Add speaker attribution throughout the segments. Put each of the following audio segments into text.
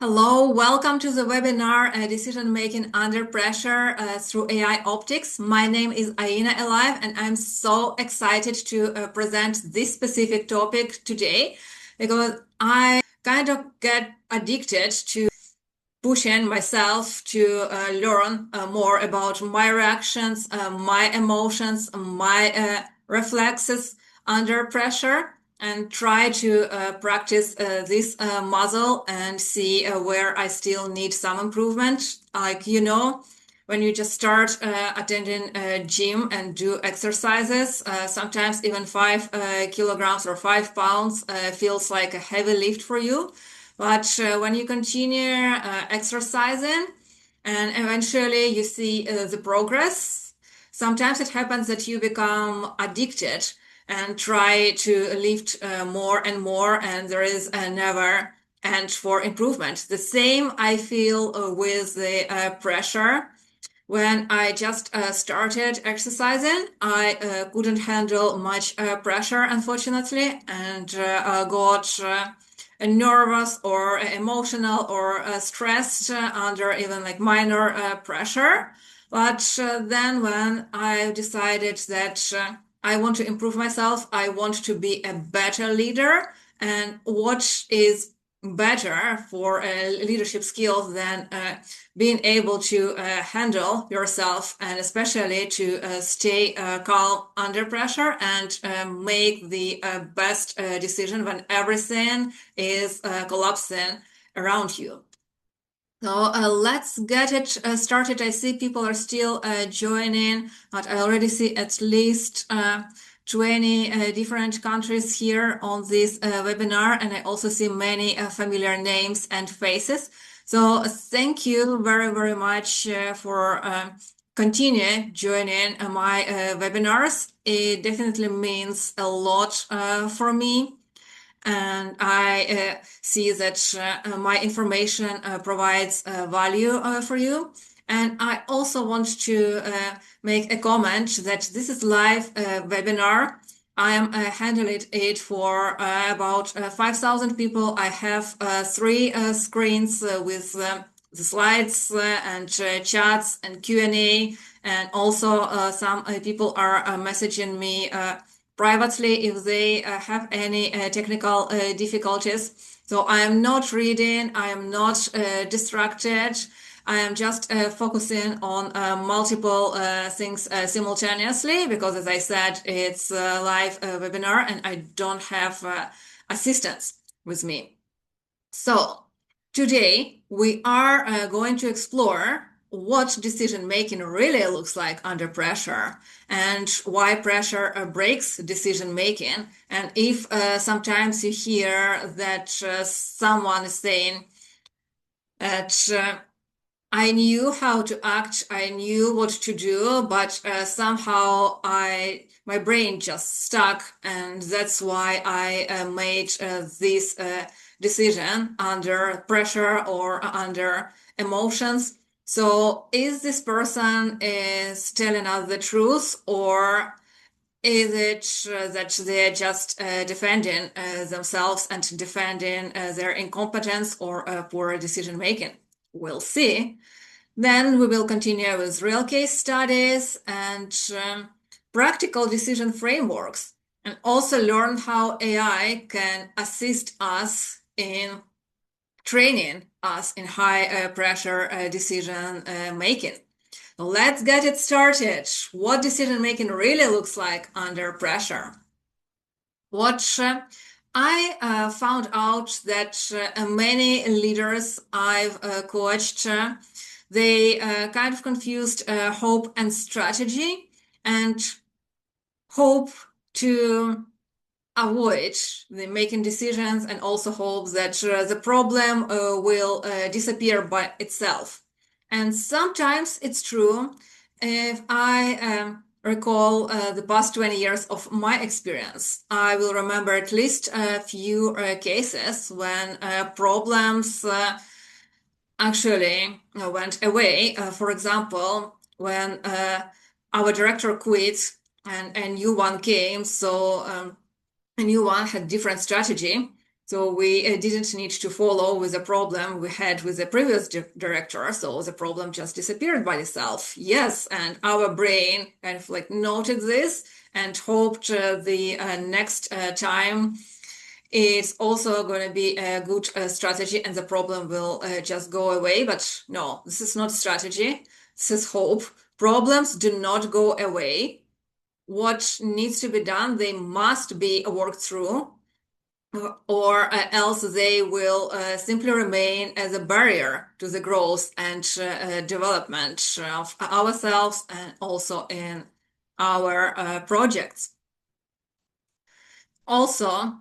Speaker 1: Hello, welcome to the webinar Decision Making Under Pressure through AI Optics. My name is Aina Alive, and I'm so excited to present this specific topic today because I kind of get addicted to pushing myself to learn more about my reactions, my emotions, my reflexes under pressure, and try to practice this muscle and see where I still need some improvement. When you just start attending a gym and do exercises, sometimes even 5 kilograms or 5 pounds feels like a heavy lift for you. But when you continue exercising and eventually you see the progress, sometimes it happens that you become addicted and try to lift more and more, and there is a never end for improvement. The same I feel with the pressure. When I just started exercising, I couldn't handle much pressure, unfortunately, and got nervous or emotional or stressed under even like minor pressure. But then when I decided that I want to improve myself, I want to be a better leader, and what is better for leadership skills than being able to handle yourself, and especially to stay calm under pressure and make the best decision when everything is collapsing around you. So let's get it started. I see people are still joining, but I already see at least 20 different countries here on this webinar, and I also see many familiar names and faces. So thank you very, very much for continue joining my webinars. It definitely means a lot for me. And I see that my information provides value for you. And I also want to make a comment that this is live webinar. I am handling it for about 5,000 people. I have 3 screens with the slides and chats and Q&A. And also some people are messaging me privately if they have any technical difficulties. So I am not reading, I am not distracted. I am just focusing on multiple things simultaneously because, as I said, it's a live webinar and I don't have assistants with me. So today we are going to explore what decision making really looks like under pressure and why pressure breaks decision making. And if sometimes you hear that someone is saying that I knew how to act, I knew what to do, but somehow my brain just stuck, and that's why I made this decision under pressure or under emotions. So is this person is telling us the truth, or is it that they're just defending themselves and defending their incompetence or poor decision making? We'll see. Then we will continue with real case studies and practical decision frameworks, and also learn how AI can assist us in training us in high pressure decision making. Let's get it started. What decision making really looks like under pressure. What I found out that many leaders I've coached, they kind of confused hope and strategy, and hope to avoid the making decisions, and also hope that the problem will disappear by itself. And sometimes it's true. If I recall the past 20 years of my experience, I will remember at least a few cases when problems actually went away. For example, when our director quit and a new one came, so a new one had different strategy, So we didn't need to follow with the problem we had with the previous director. So the problem just disappeared by itself. Yes, and our brain kind of like noted this and hoped the next time it's also going to be a good strategy and the problem will just go away. But no, this is not strategy. This is hope. Problems do not go away. What needs to be done, they must be worked through, or else they will simply remain as a barrier to the growth and development of ourselves and also in our projects. Also,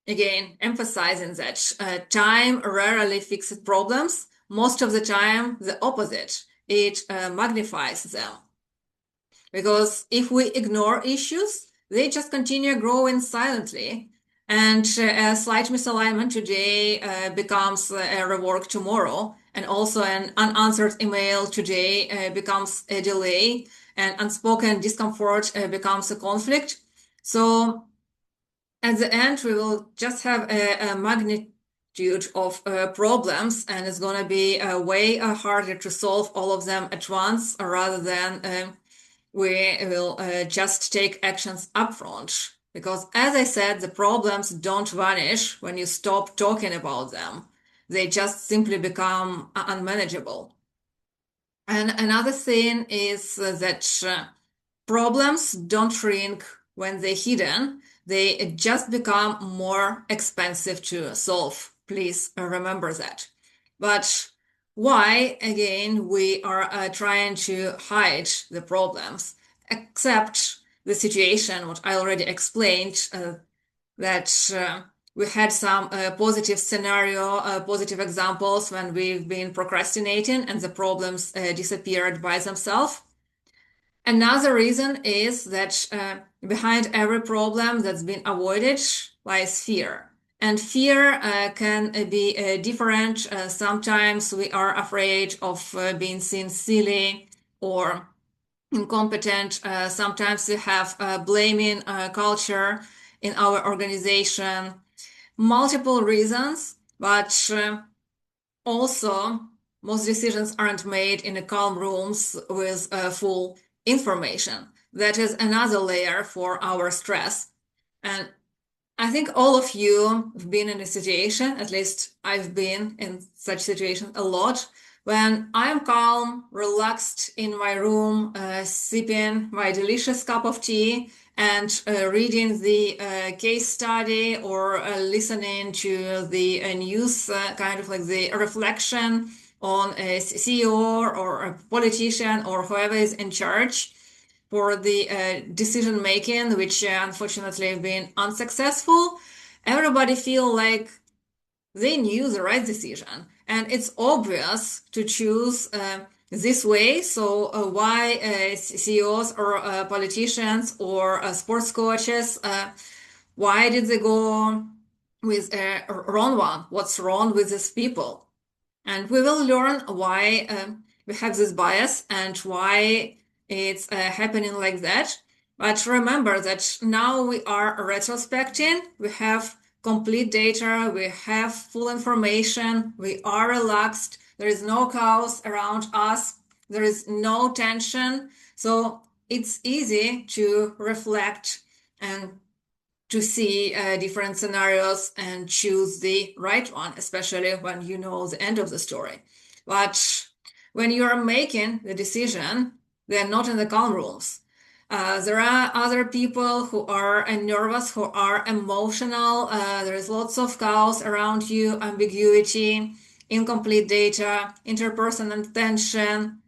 Speaker 1: again, emphasizing that time rarely fixes problems. Most of the time, the opposite. It magnifies them. Because if we ignore issues, they just continue growing silently. And a slight misalignment today becomes a rework tomorrow. And also an unanswered email today becomes a delay. And unspoken discomfort becomes a conflict. So at the end, we will just have a magnitude of problems, and it's going to be way harder to solve all of them at once rather than we will just take actions upfront. Because as I said, the problems don't vanish when you stop talking about them. They just simply become unmanageable. And another thing is that problems don't shrink when they're hidden. They just become more expensive to solve. Please remember that. But why, again, we are trying to hide the problems, except the situation, what I already explained, that we had some positive scenario, positive examples when we've been procrastinating and the problems disappeared by themselves. Another reason is that behind every problem that's been avoided lies fear. And fear can be different. Sometimes we are afraid of being seen silly or incompetent. Sometimes we have a blaming culture in our organization. Multiple reasons, but also most decisions aren't made in a calm rooms with full information. That is another layer for our stress. And I think all of you have been in a situation, at least I've been in such situations a lot, when I'm calm, relaxed in my room, sipping my delicious cup of tea and reading the case study or listening to the news, kind of like the reflection on a CEO or a politician or whoever is in charge for the decision making, which unfortunately have been unsuccessful. Everybody feel like they knew the right decision, and it's obvious to choose this way. So why CEOs or politicians or sports coaches, why did they go with a wrong one? What's wrong with these people? And we will learn why we have this bias and why it's happening like that. But remember that now we are retrospecting, we have complete data, we have full information, we are relaxed, there is no chaos around us, there is no tension. So it's easy to reflect and to see different scenarios and choose the right one, especially when you know the end of the story. But when you are making the decision, they're not in the calm rooms. There are other people who are nervous, who are emotional. There is lots of chaos around you, ambiguity, incomplete data, interpersonal tension.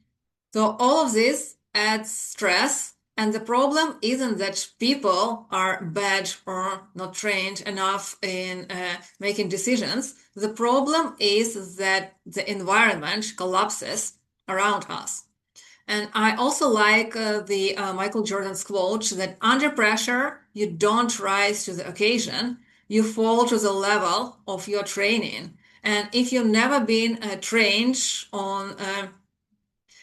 Speaker 1: So all of this adds stress. And the problem isn't that people are bad or not trained enough in making decisions. The problem is that the environment collapses around us. And I also like the Michael Jordan's quote that under pressure, you don't rise to the occasion, you fall to the level of your training. And if you've never been trained on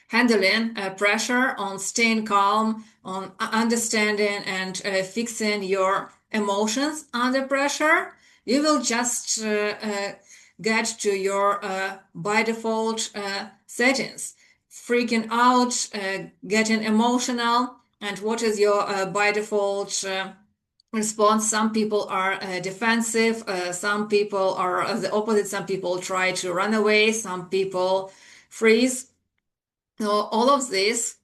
Speaker 1: handling pressure, on staying calm, on understanding and fixing your emotions under pressure, you will just get to your by default settings, freaking out, getting emotional, and what is your by default response. Some people are defensive, some people are the opposite, some people try to run away, some people freeze. So all of these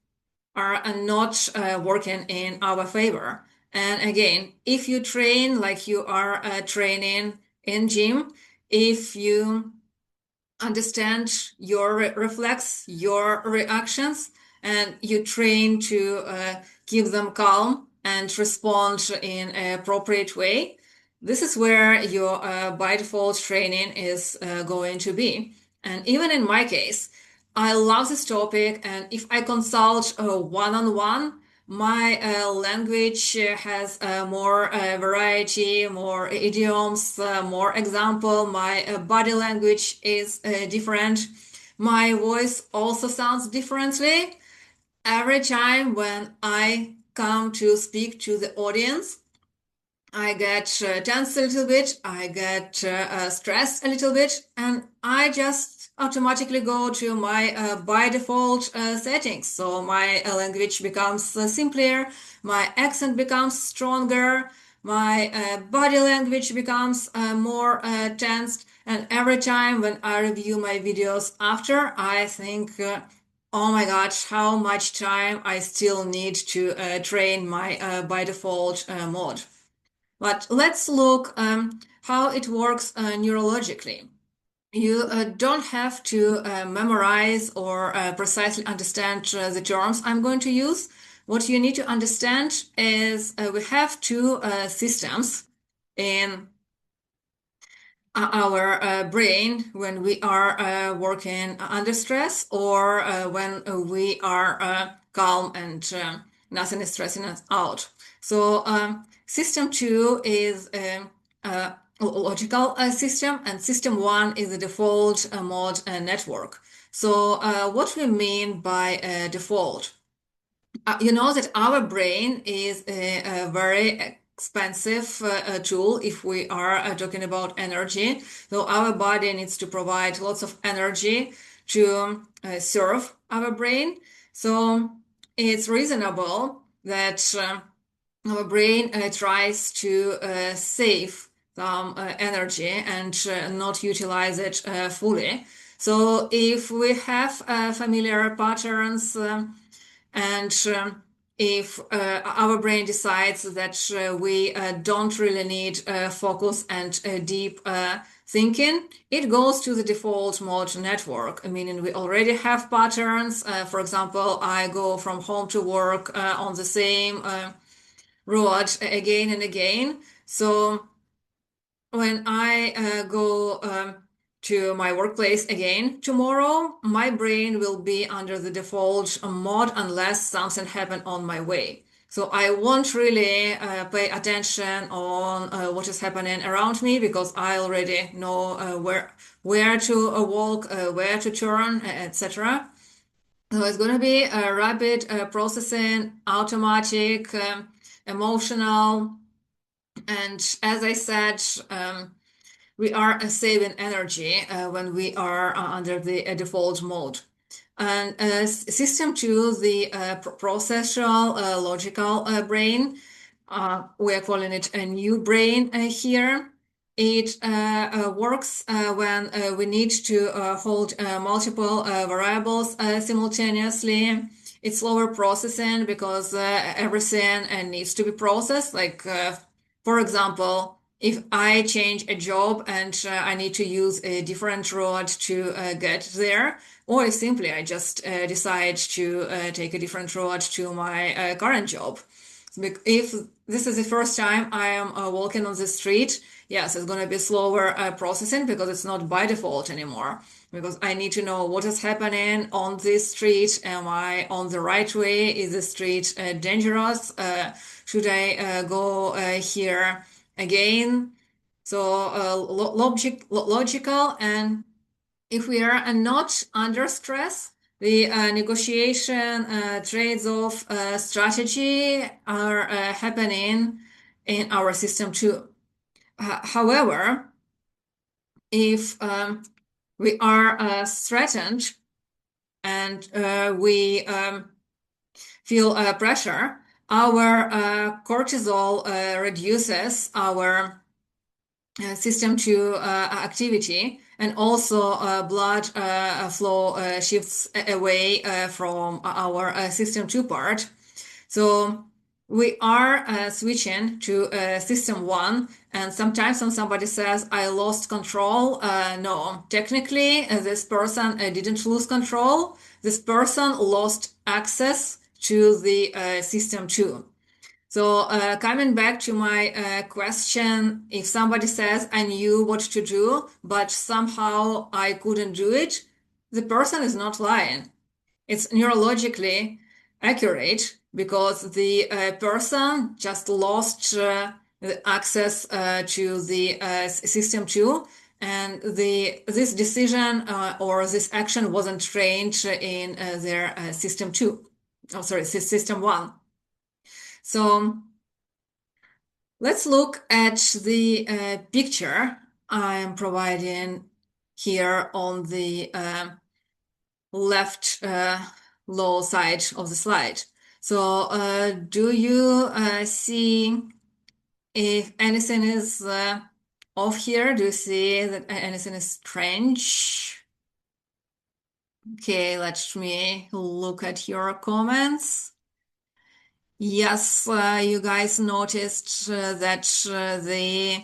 Speaker 1: are not working in our favor. And again, if you train like you are training in gym, if you understand your reflex, your reactions, and you train to keep them calm and respond in an appropriate way, this is where your by default training is going to be. And even in my case, I love this topic, and if I consult one-on-one, my language has more variety, more idioms, more example. My body language is different. My voice also sounds differently. Every time when I come to speak to the audience, I get tense a little bit, I get stressed a little bit, and I just automatically go to my by default settings. So my language becomes simpler, my accent becomes stronger, my body language becomes more tensed, and every time when I review my videos after, I think, oh my gosh, how much time I still need to train my by default mode. But let's look how it works neurologically. You don't have to memorize or precisely understand the terms I'm going to use. What you need to understand is we have two systems in our brain when we are working under stress, or when we are calm and nothing is stressing us out. So system two is a logical system, and system one is the default mode network. So what we mean by default? You know that our brain is a very expensive tool if we are talking about energy. So our body needs to provide lots of energy to serve our brain. So it's reasonable that our brain tries to save some energy and not utilize it fully. So if we have familiar patterns, and if our brain decides that we don't really need focus and deep thinking, it goes to the default mode network, meaning we already have patterns. For example, I go from home to work on the same road again and again. So when I go to my workplace again tomorrow, my brain will be under the default mode unless something happened on my way. So I won't really pay attention on what is happening around me, because I already know where to walk, where to turn, etc. So it's going to be a rapid processing, automatic, emotional, and as I said, we are saving energy when we are under the default mode. And system two, the processual logical brain, we are calling it a new brain here. It works when we need to hold multiple variables simultaneously. It's slower processing because everything needs to be processed. Like, for example, if I change a job and I need to use a different road to get there, or simply I just decide to take a different road to my current job. If this is the first time I am walking on the street, yes, it's going to be slower processing because it's not by default anymore. Because I need to know what is happening on this street. Am I on the right way? Is the street dangerous? Should I go here again? So logical, and if we are not under stress, the negotiation, trades-off strategy are happening in our system too. However, if we are threatened and we feel pressure, our cortisol reduces our system 2 activity, and also blood flow shifts away from our system 2 part. So we are switching to system 1, and sometimes when somebody says I lost control, no, technically this person didn't lose control. This person lost access to the system 2. So coming back to my question, if somebody says I knew what to do, but somehow I couldn't do it, the person is not lying. It's neurologically accurate because the person just lost the access to the system 2, and this decision or this action wasn't trained in their system 2. Oh, sorry, system 1. So let's look at the picture I'm providing here on the left low side of the slide. So do you see if anything is off here? Do you see that anything is strange? Okay, let me look at your comments. Yes, you guys noticed that the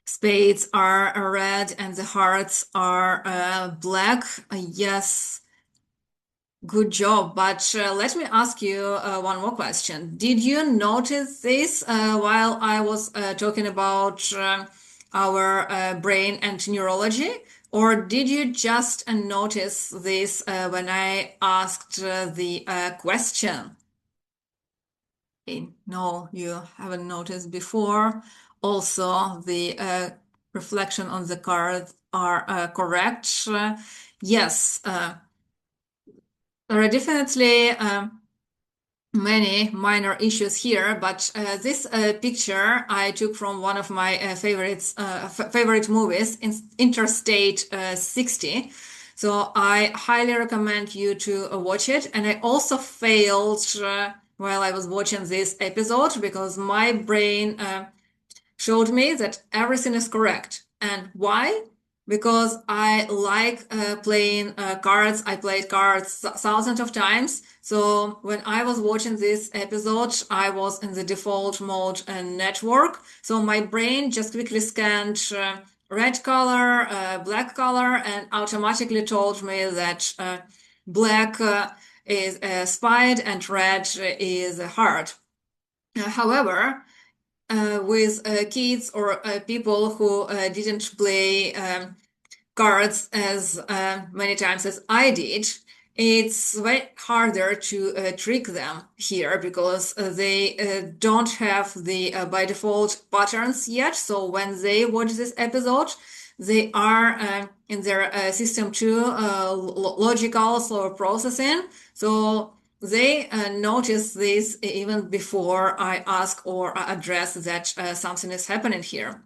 Speaker 1: spades are red and the hearts are black. Yes, good job. But let me ask you one more question. Did you notice this while I was talking about our brain and neurology? Or did you just notice this when I asked the question? No, you haven't noticed before. Also, the reflection on the card are correct. Yes, there are definitely many minor issues here, but this picture I took from one of my favorite movies, Interstate 60. So I highly recommend you to watch it. And I also failed while I was watching this episode because my brain showed me that everything is correct. And why? Because I like playing cards. I played cards thousands of times. So when I was watching this episode, I was in the default mode and network. So my brain just quickly scanned red color, black color, and automatically told me that black is a spade and red is a heart. However, with kids or people who didn't play cards as many times as I did, it's way harder to trick them here because they don't have the by default patterns yet. So when they watch this episode, they are in their system 2 logical slower processing. So they notice this even before I ask or address that something is happening here.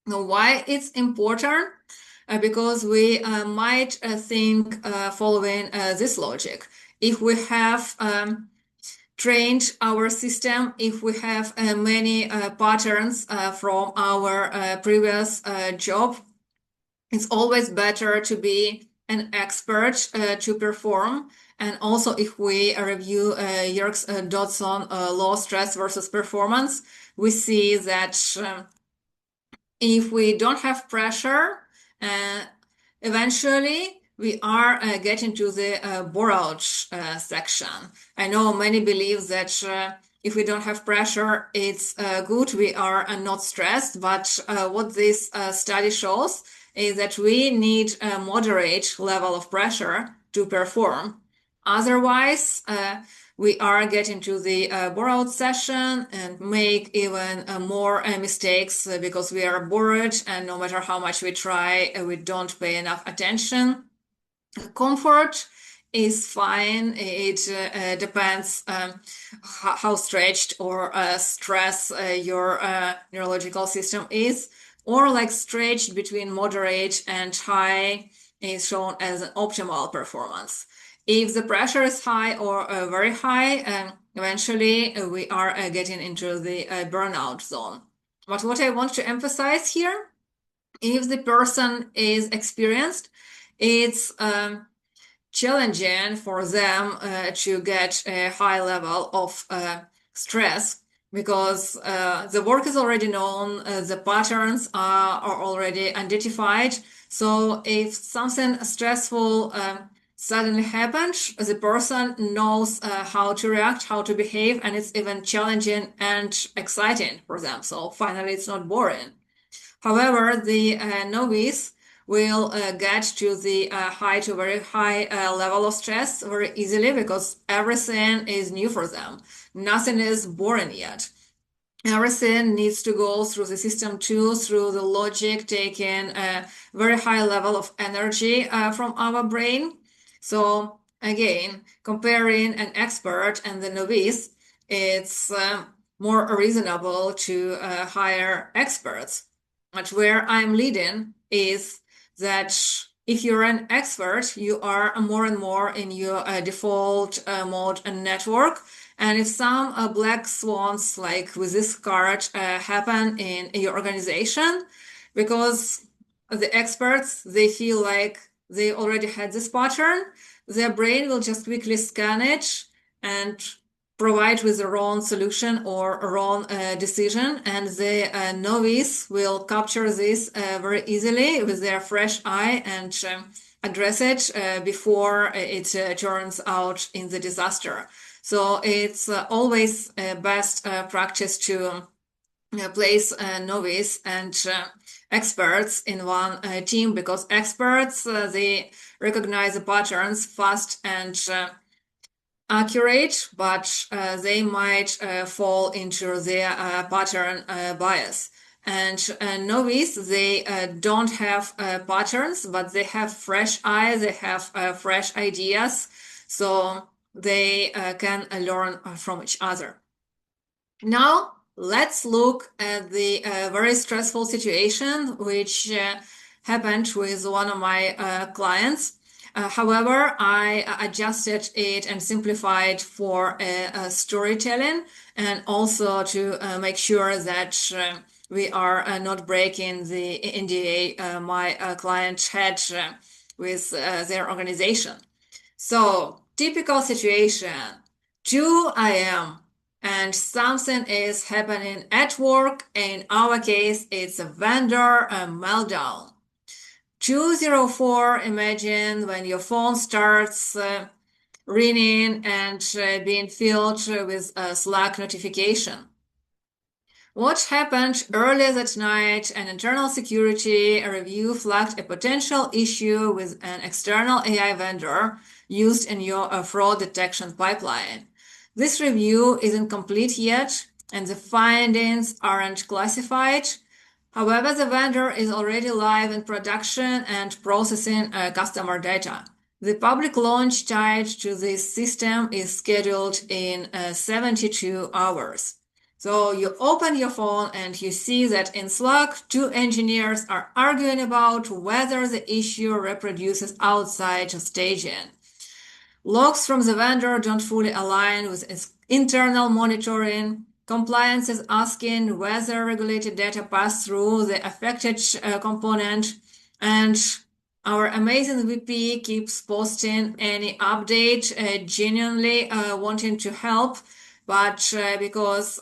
Speaker 1: Now, why it's important? Because we might think following this logic. If we have trained our system, if we have many patterns from our previous job, it's always better to be an expert to perform. And also, if we review Yerkes Dodson law, stress versus performance, we see that if we don't have pressure, eventually we are getting to the bore-out section. I know many believe that if we don't have pressure, it's good, we are not stressed. But what this study shows is that we need a moderate level of pressure to perform. Otherwise, we are getting to the bore-out session and make even more mistakes because we are bored, and no matter how much we try, we don't pay enough attention. Comfort is fine. It depends how stretched or stress your neurological system is, or like stretched between moderate and high is shown as an optimal performance. If the pressure is high or very high, eventually we are getting into the burnout zone. But what I want to emphasize here, if the person is experienced, it's challenging for them to get a high level of stress because the work is already known, the patterns are already identified. So if something stressful suddenly happens, the person knows how to react, how to behave, and it's even challenging and exciting for them. So finally, it's not boring. However, the novice will get to the high to very high level of stress very easily because everything is new for them. Nothing is boring yet. Everything needs to go through the system too, through the logic, taking a very high level of energy from our brain. So again, comparing an expert and the novice, it's more reasonable to hire experts. But where I'm leading is that if you're an expert, you are more and more in your default mode and network. And if some black swans, like with this card, happen in your organization, because the experts, they feel like they already had this pattern, their brain will just quickly scan it and provide with a wrong solution or a wrong decision, and the novice will capture this very easily with their fresh eye and address it before it turns out in the disaster. So it's always best practice to place novice and experts in one team, because experts, they recognize the patterns fast and accurate, but they might fall into their pattern bias. And novice, they don't have patterns, but they have fresh eyes, they have fresh ideas, so they can learn from each other. Now, let's look at the very stressful situation which happened with one of my clients. However, I adjusted it and simplified for storytelling, and also to make sure that we are not breaking the NDA my client had with their organization. So, typical situation, 2 a.m. and something is happening at work. In our case, it's a vendor meltdown. 2:04, imagine when your phone starts ringing and being filled with a Slack notification. What happened earlier that night? An internal security review flagged a potential issue with an external AI vendor used in your fraud detection pipeline. This review isn't complete yet, and the findings aren't classified. However, the vendor is already live in production and processing customer data. The public launch tied to this system is scheduled in 72 hours. So you open your phone and you see that in Slack, 2 engineers are arguing about whether the issue reproduces outside of staging. Logs from the vendor don't fully align with its internal monitoring. Compliance is asking whether regulated data pass through the affected component, and our amazing VP keeps posting any update, genuinely wanting to help, but because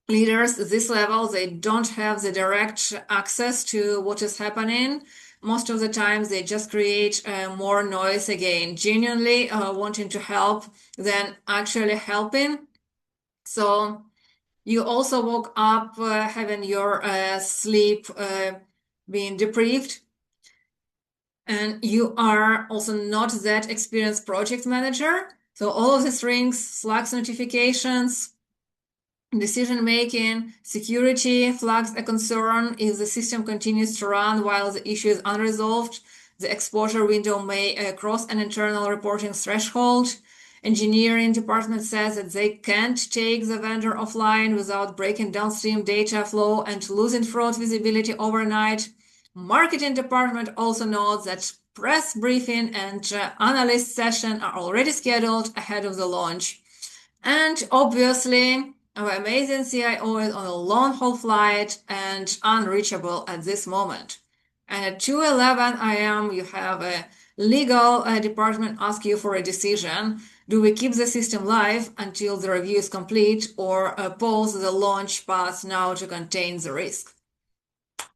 Speaker 1: leaders at this level, they don't have the direct access to what is happening. Most of the time, they just create more noise again, genuinely wanting to help than actually helping. So you also woke up having your sleep being deprived, and you are also not that experienced project manager. So all of these rings, Slack notifications, decision making, security flags a concern if the system continues to run while the issue is unresolved. The exposure window may cross an internal reporting threshold. Engineering department says that they can't take the vendor offline without breaking downstream data flow and losing fraud visibility overnight. Marketing department also notes that press briefing and analyst session are already scheduled ahead of the launch. And obviously, our amazing CIO is on a long-haul flight and unreachable at this moment. And at 2:11 a.m., you have a legal department ask you for a decision. Do we keep the system live until the review is complete or pause the launch path now to contain the risk?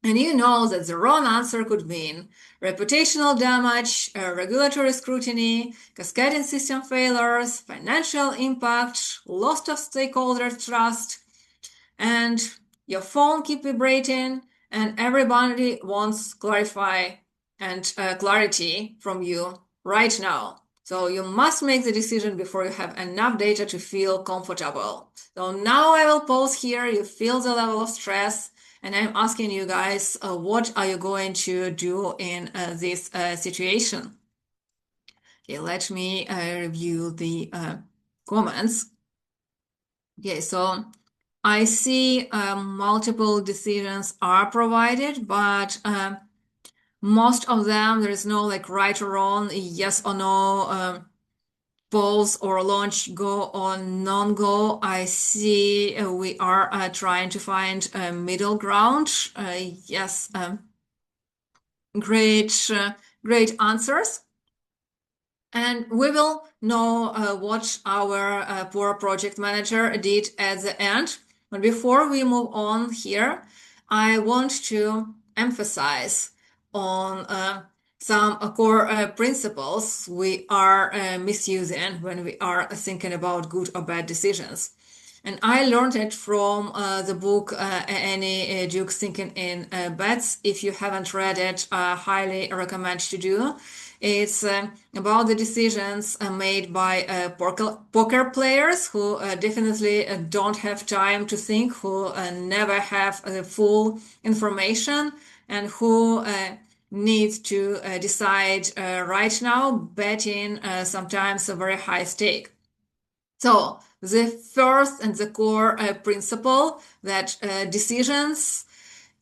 Speaker 1: And you know that the wrong answer could mean reputational damage, regulatory scrutiny, cascading system failures, financial impact, loss of stakeholder trust, and your phone keep vibrating, and everybody wants clarity from you right now. So you must make the decision before you have enough data to feel comfortable. So now I will pause here. You feel the level of stress. And I'm asking you guys, what are you going to do in this situation? Okay, let me review the comments. Okay, so I see multiple decisions are provided, but most of them, there is no like right or wrong, yes or no, pause or launch, go or non-go. I see we are trying to find a middle ground. Yes, great answers. And we will know what our poor project manager did at the end. But before we move on here, I want to emphasize on some core principles we are misusing when we are thinking about good or bad decisions. And I learned it from the book Any Duke Thinking in Bets. If you haven't read it, I highly recommend to do. It's about the decisions made by poker players who definitely don't have time to think, who never have full information, and who need to decide right now, betting sometimes a very high stake. So the first and the core principle that decisions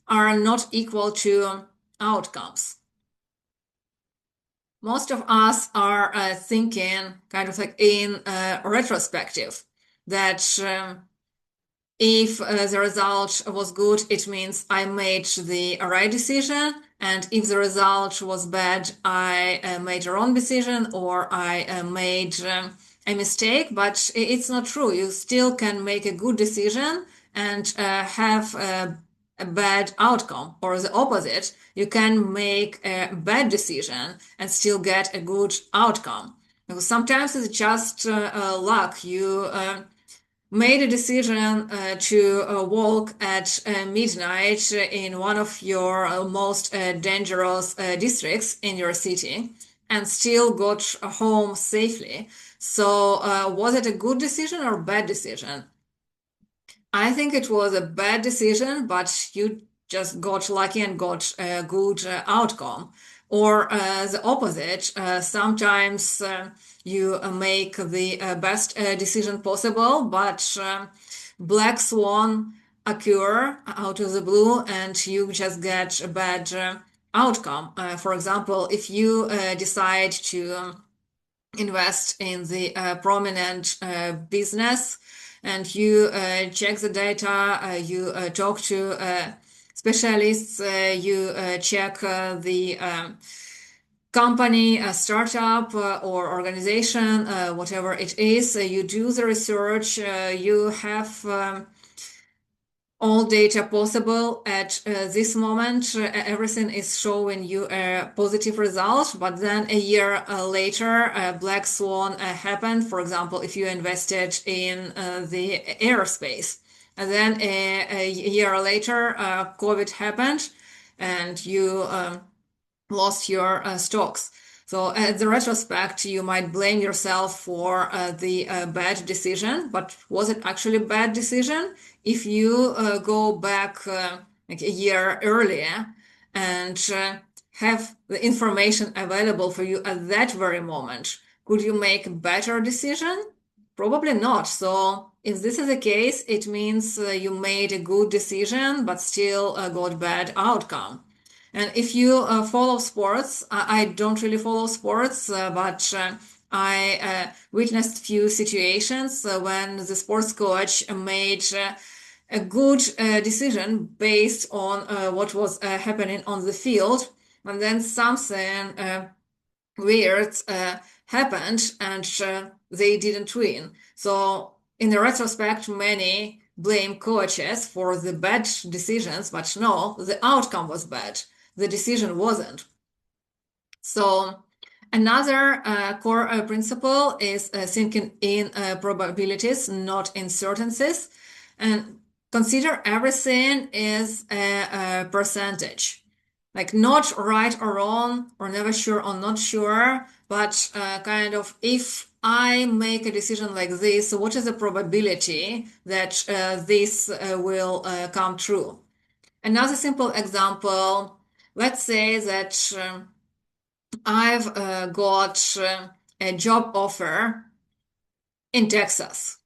Speaker 1: are not equal to outcomes. Most of us are thinking kind of like in retrospective that if the result was good, it means I made the right decision. And if the result was bad, I made a wrong decision or I made a mistake. But it's not true. You still can make a good decision and have a bad outcome, or the opposite. You can make a bad decision and still get a good outcome. Because sometimes it's just luck. You made a decision to walk at midnight in one of your most dangerous districts in your city and still got home safely. So was it a good decision or a bad decision? I think it was a bad decision, but you just got lucky and got a good outcome. Or the opposite, sometimes you make the best decision possible, but black swan occur out of the blue and you just get a bad outcome. For example, if you decide to invest in the prominent business and you check the data, you talk to specialists, you check the company, a startup or organization, whatever it is, you do the research, you have all data possible at this moment. Everything is showing you a positive result, but then a year later, a black swan happened. For example, if you invested in the aerospace, and then a year later, COVID happened, and you lost your stocks. So at the retrospect, you might blame yourself for the bad decision, but was it actually a bad decision? If you go back like a year earlier and have the information available for you at that very moment, could you make a better decision? Probably not. So if this is the case, it means you made a good decision, but still got bad outcome. And if you follow sports, I don't really follow sports, but I witnessed few situations when the sports coach made a good decision based on what was happening on the field, and then something weird happened and they didn't win. So in the retrospect, many blame coaches for the bad decisions, but no, the outcome was bad. The decision wasn't. So another core principle is thinking in probabilities, not in certainties, and consider everything as a percentage, like not right or wrong, or never sure or not sure, but kind of if I make a decision like this, so what is the probability that this will come true? Another simple example, let's say that I've got a job offer in Texas.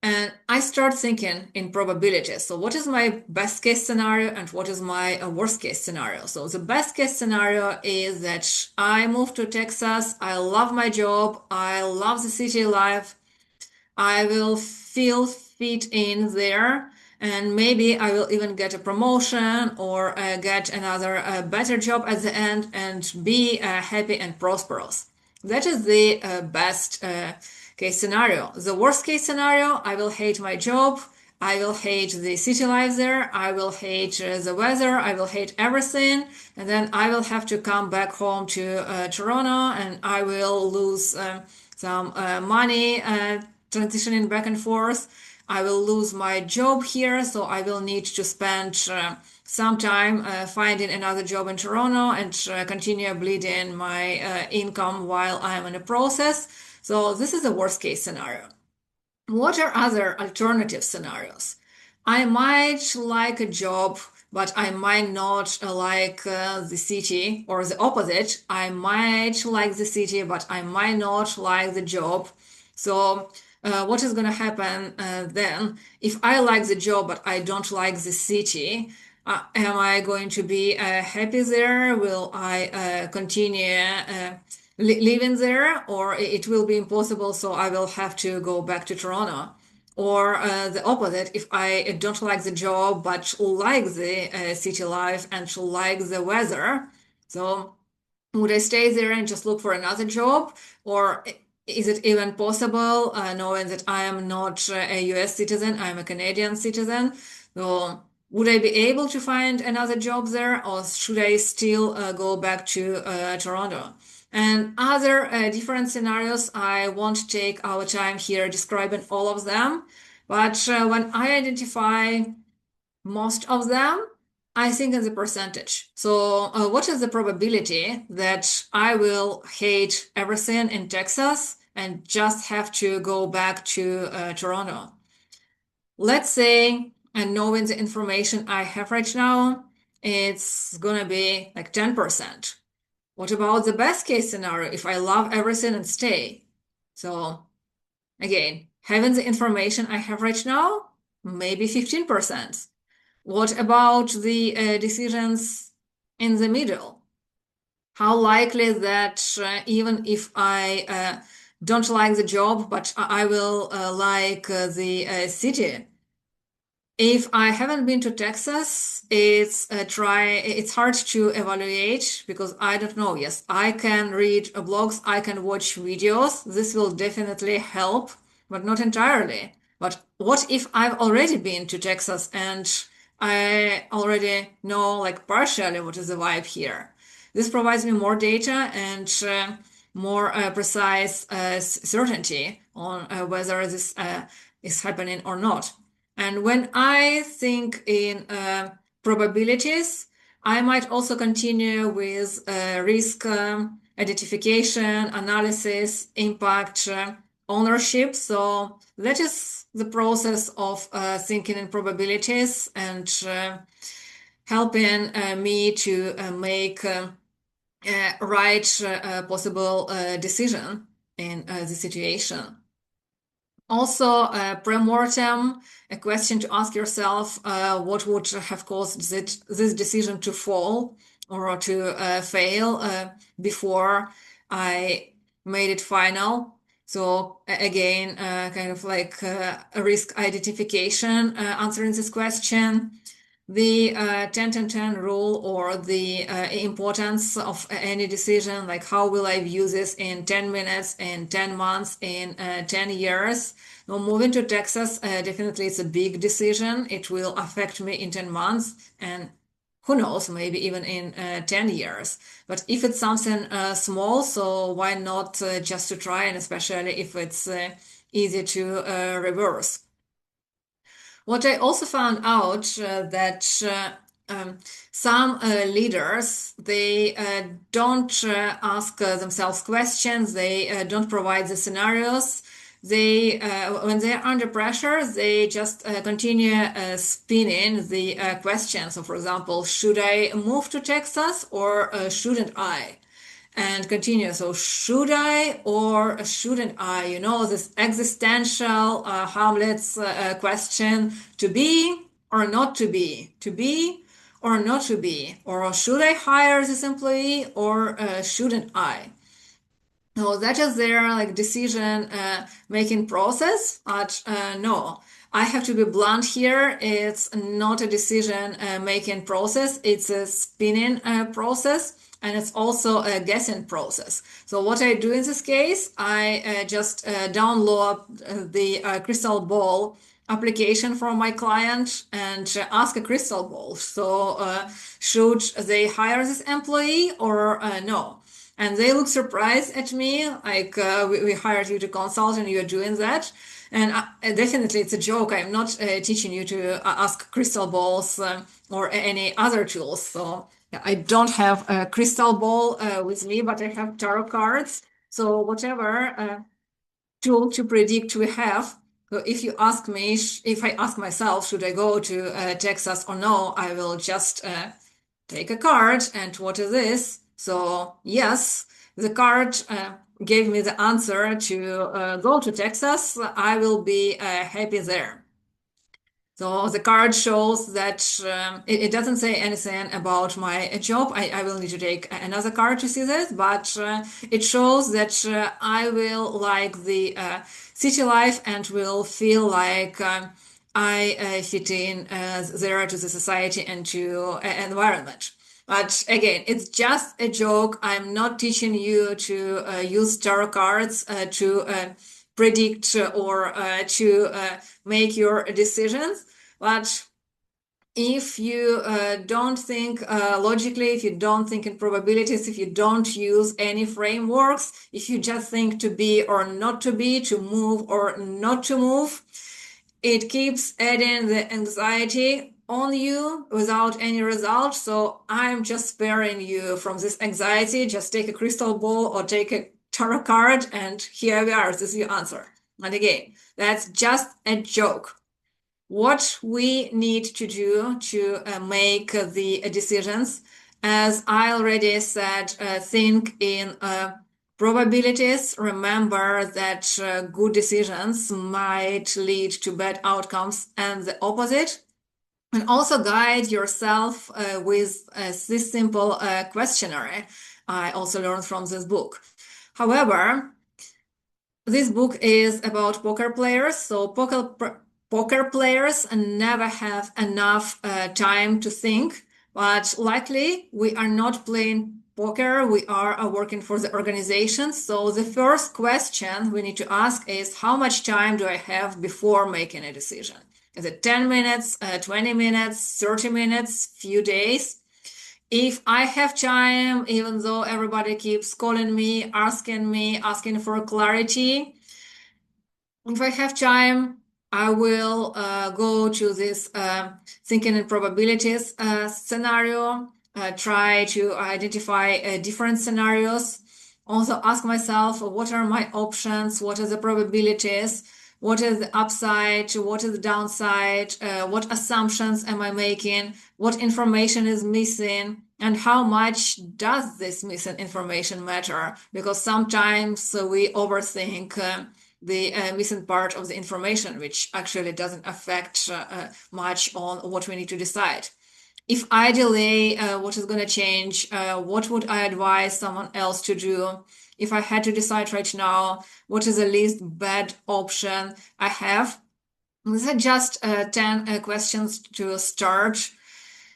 Speaker 1: And I start thinking in probabilities. So, what is my best case scenario and what is my worst case scenario? So, the best case scenario is that I move to Texas. I love my job. I love the city life. I will feel fit in there, and maybe I will even get a promotion or get another better job at the end and be happy and prosperous. That is the best case scenario. The worst case scenario, I will hate my job. I will hate the city life there. I will hate the weather. I will hate everything. And then I will have to come back home to Toronto, and I will lose some money transitioning back and forth. I will lose my job here, so I will need to spend some time finding another job in Toronto and continue bleeding my income while I'm in the process. So this is the worst case scenario. What are other alternative scenarios? I might like a job, but I might not like the city, or the opposite. I might like the city, but I might not like the job. So, what is going to happen then? If I like the job, but I don't like the city, am I going to be happy there? Will I continue living there, or it will be impossible, so I will have to go back to Toronto? Or the opposite, if I don't like the job but like the city life and like the weather, so would I stay there and just look for another job? Or is it even possible, knowing that I am not a US citizen, I'm a Canadian citizen? So would I be able to find another job there, or should I still go back to Toronto? And other different scenarios, I won't take our time here describing all of them. But when I identify most of them, I think in the percentage. So, what is the probability that I will hate everything in Texas and just have to go back to Toronto? Let's say, and knowing the information I have right now, it's gonna be like 10%. What about the best case scenario if I love everything and stay? So, again, having the information I have right now, maybe 15%. What about the decisions in the middle? How likely that even if I don't like the job, but I will like the city? If I haven't been to Texas, it's hard to evaluate because I don't know. Yes, I can read blogs, I can watch videos. This will definitely help, but not entirely. But what if I've already been to Texas and I already know like partially what is the vibe here? This provides me more data and more precise certainty on whether this is happening or not. And when I think in probabilities, I might also continue with risk identification, analysis, impact, ownership. So that is the process of thinking in probabilities and helping me to make right possible decision in the situation. Also, pre-mortem, a question to ask yourself, what would have caused this decision to fall or to fail before I made it final. So again, kind of like a risk identification, answering this question. The 10-10-10 rule, or the importance of any decision, like how will I view this in 10 minutes, in 10 months, in 10 years. Now, moving to Texas, definitely it's a big decision. It will affect me in 10 months, and who knows, maybe even in 10 years. But if it's something small, so why not just to try, and especially if it's easy to reverse. What I also found out that some leaders, they don't ask themselves questions. They don't provide the scenarios. They when they're under pressure, they just continue spinning the questions. So, for example, should I move to Texas or shouldn't I? And continue. So, should I or shouldn't I? You know, this existential Hamlet's question: to be or not to be or not to be, or should I hire this employee or shouldn't I? No, that is their like decision making process. But no, I have to be blunt here. It's not a decision making process. It's a spinning process, and it's also a guessing process. So what I do in this case, I just download the crystal ball application from my client and ask a crystal ball. So should they hire this employee or no? And they look surprised at me, like, we hired you to consult and you're doing that. And definitely it's a joke. I'm not teaching you to ask crystal balls or any other tools. So yeah, I don't have a crystal ball with me, but I have tarot cards. So whatever tool to predict we have, so if you ask me, if I ask myself, should I go to Texas or no, I will just take a card, and what is this? So yes, the card gave me the answer to go to Texas. I will be happy there. So the card shows that it doesn't say anything about my job. I will need to take another card to see this, but it shows that I will like the city life and will feel like I fit in there to the society and to environment. But again, it's just a joke. I'm not teaching you to use tarot cards to predict or to make your decisions. But if you don't think logically, if you don't think in probabilities, if you don't use any frameworks, if you just think to be or not to be, to move or not to move, it keeps adding the anxiety on you without any result. So I'm just sparing you from this anxiety. Just take a crystal ball or take a tarot card, and here we are. This is your answer. And again, that's just a joke. What we need to do to make the decisions, as I already said, think in probabilities. Remember that good decisions might lead to bad outcomes and the opposite. And also guide yourself with this simple questionnaire I also learned from this book. However, this book is about poker players, so poker players never have enough time to think, but likely we are not playing poker, we are working for the organization. So the first question we need to ask is, how much time do I have before making a decision? Is it 10 minutes, 20 minutes, 30 minutes, few days? If I have time, even though everybody keeps calling me, asking for clarity, if I have time, I will go to this thinking in probabilities scenario, try to identify different scenarios. Also ask myself, what are my options? What are the probabilities? what is the upside, what is the downside, what assumptions am I making, what information is missing, and how much does this missing information matter? Because sometimes we overthink the missing part of the information, which actually doesn't affect much on what we need to decide. If I delay, what is going to change? What would I advise someone else to do? If I had to decide right now, what is the least bad option I have? These are just 10 questions to start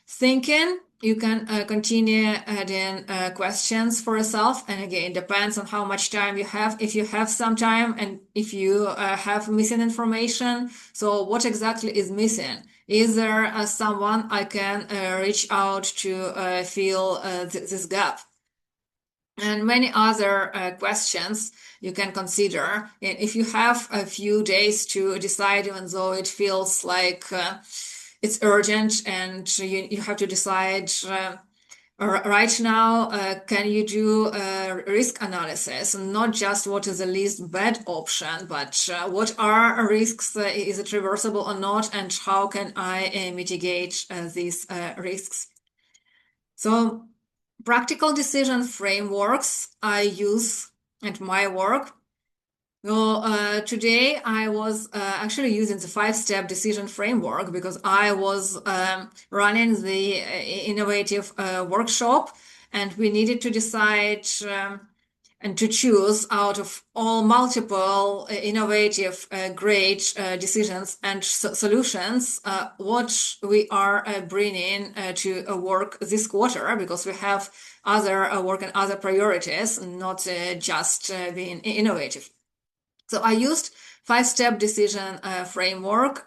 Speaker 1: thinking. You can continue adding questions for yourself. And again, it depends on how much time you have. If you have some time and if you have missing information, so what exactly is missing? Is there someone I can reach out to fill this gap? And many other questions you can consider. And if you have a few days to decide, even though it feels like it's urgent and you have to decide right now, can you do risk analysis? Not just what is the least bad option, but what are risks? Is it reversible or not? And how can I mitigate these risks? So practical decision frameworks I use at my work. Well, today I was actually using the five-step decision framework because I was running the innovative workshop, and we needed to decide and to choose out of all multiple innovative great decisions and solutions what we are bringing to work this quarter, because we have other work and other priorities, not just being innovative. So I used five-step decision framework,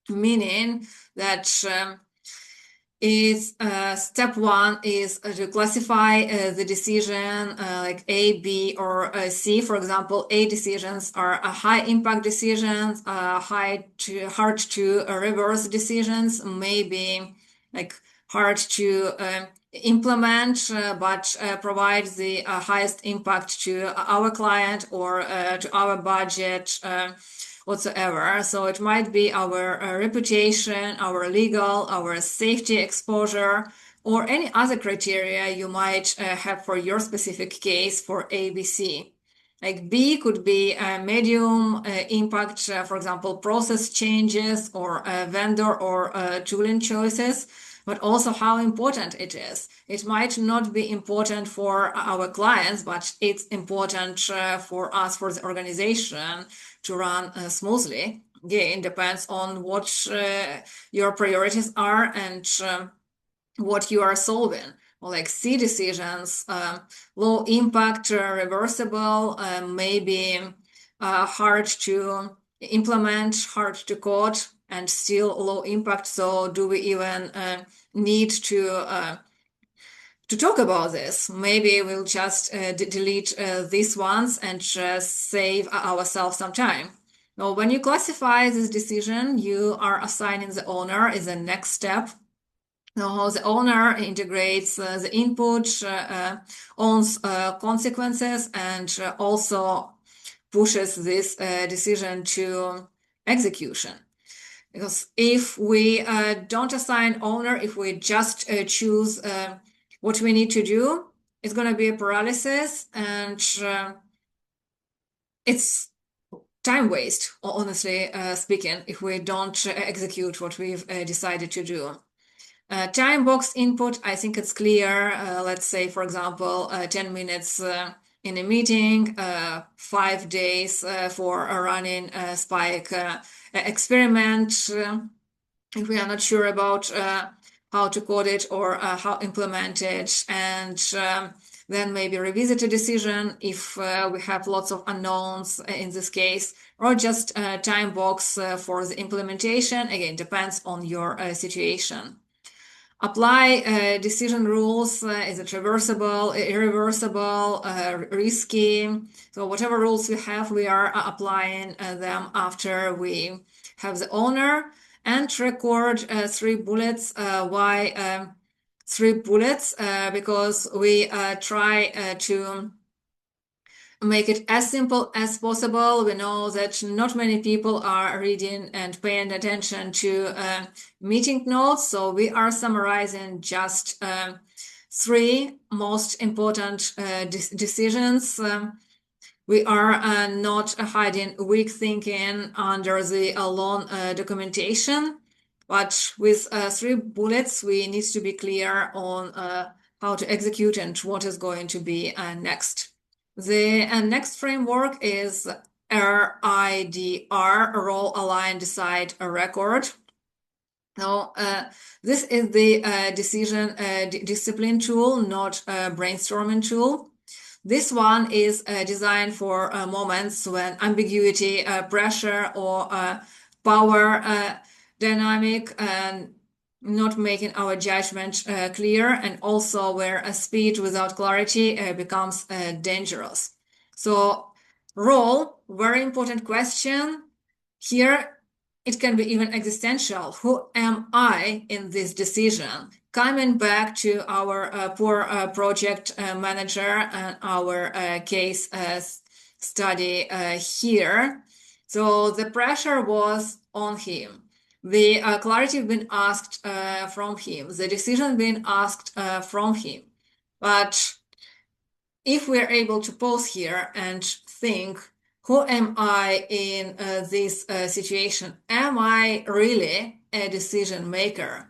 Speaker 1: meaning that is step one is to classify the decision like A, B, or C. For example, A decisions are high impact decisions, hard to reverse decisions, maybe like hard to implement, but provide the highest impact to our client or to our budget whatsoever. So it might be our reputation, our legal, our safety exposure, or any other criteria you might have for your specific case for ABC. Like B could be a medium impact, for example, process changes or vendor or tooling choices, but also how important it is. It might not be important for our clients, but it's important for us, for the organization, to run smoothly. Again, depends on what your priorities are and what you are solving. Well, like C decisions, low impact, reversible, maybe hard to implement, hard to code, and still low impact. So do we even need to talk about this? Maybe we'll just delete these ones and just save ourselves some time. Now, when you classify this decision, you are assigning the owner is the next step. Now, the owner integrates the input, owns consequences, and also pushes this decision to execution. Because if we don't assign owner, if we just choose what we need to do, it's going to be a paralysis, and it's time waste, honestly speaking, if we don't execute what we've decided to do. Time box input, I think it's clear. Let's say, for example, 10 minutes in a meeting, 5 days for running a spike experiment. If we are not sure about how to code it or how implement it, and then maybe revisit a decision if we have lots of unknowns in this case, or just time box for the implementation. Again, depends on your situation. Apply decision rules. Is it reversible, irreversible, risky? So whatever rules we have, we are applying them after we have the owner, and record 3 bullets. Why 3 bullets? Because we try to make it as simple as possible. We know that not many people are reading and paying attention to meeting notes, so we are summarizing just three most important decisions. We are not hiding weak thinking under the long documentation, but with three bullets, we need to be clear on how to execute and what is going to be next. The next framework is RIDR, Role Align Decide Record. Now, this is the decision discipline tool, not a brainstorming tool. This one is designed for moments when ambiguity, pressure, or power dynamic and not making our judgment clear, and also where a speed without clarity becomes dangerous. So, role, very important question. Here, it can be even existential. Who am I in this decision? Coming back to our poor project manager and our case study here. So the pressure was on him. The clarity been asked from him. The decision been asked from him. But if we're able to pause here and think, who am I in this situation? Am I really a decision maker?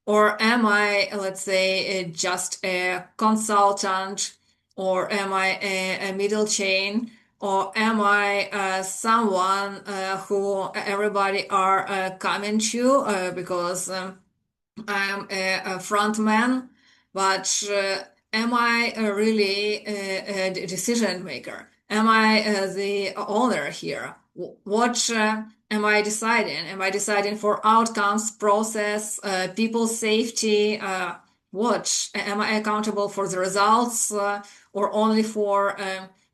Speaker 1: Or am I, let's say, just a consultant? Or am I a middle chain? Or am I someone who everybody are coming to because I'm a front man, but am I really a decision maker? Am I the owner here? What am I deciding? Am I deciding for outcomes, process, people safety? What am I accountable for the results or only for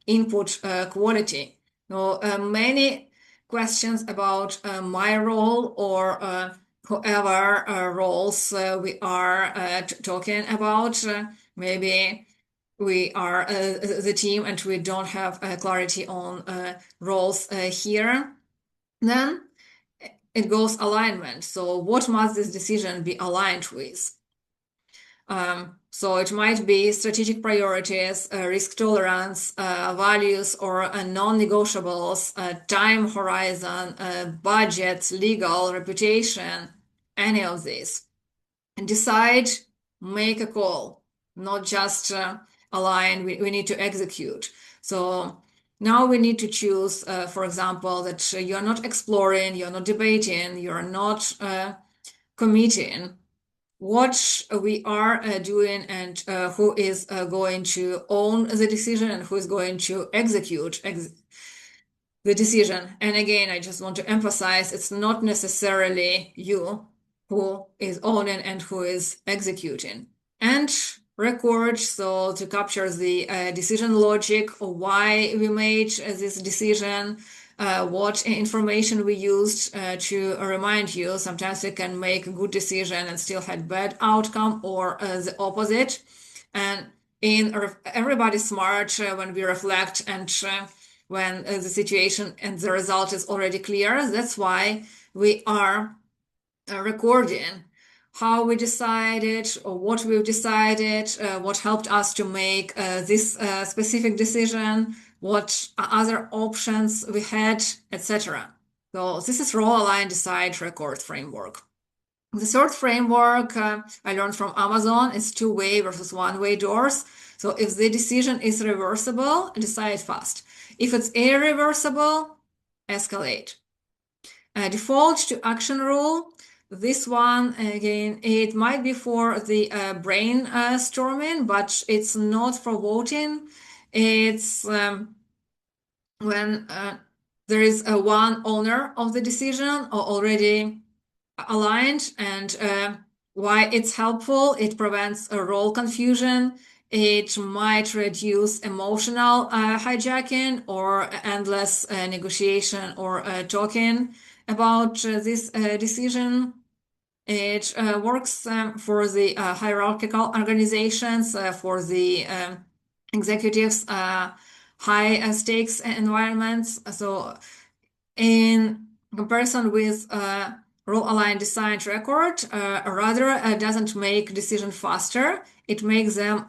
Speaker 1: input quality? No, many questions about my role or whoever roles we are talking about. Maybe we are the team and we don't have clarity on roles here. Then it goes alignment. So what must this decision be aligned with? So it might be strategic priorities, risk tolerance, values or non-negotiables, time horizon, budget, legal, reputation, any of these. And decide, make a call, not just align, we need to execute. So now we need to choose, for example, that you're not exploring, you're not debating, you're not committing what we are doing and who is going to own the decision and who is going to execute the decision. And again, I just want to emphasize it's not necessarily you who is owning and who is executing. And record, so to capture the decision logic of why we made this decision, what information we used to remind you. Sometimes we can make a good decision and still had bad outcome or the opposite. And in everybody's smart when we reflect and when the situation and the result is already clear. That's why we are recording how we decided or what we've decided, what helped us to make this specific decision, what other options we had, etc. So this is role align decide record framework. The third framework I learned from Amazon is two-way versus one-way doors. So if the decision is reversible, decide fast. If it's irreversible, escalate. Default to action rule. This one, again, it might be for the brainstorming, but it's not for voting. It's when there is one owner of the decision or already aligned and why it's helpful. It prevents a role confusion. It might reduce emotional hijacking or endless negotiation or talking about this decision. It works for the hierarchical organizations, for the executives high stakes environments. So in comparison with role-aligned design record, rather doesn't make decision faster. It makes them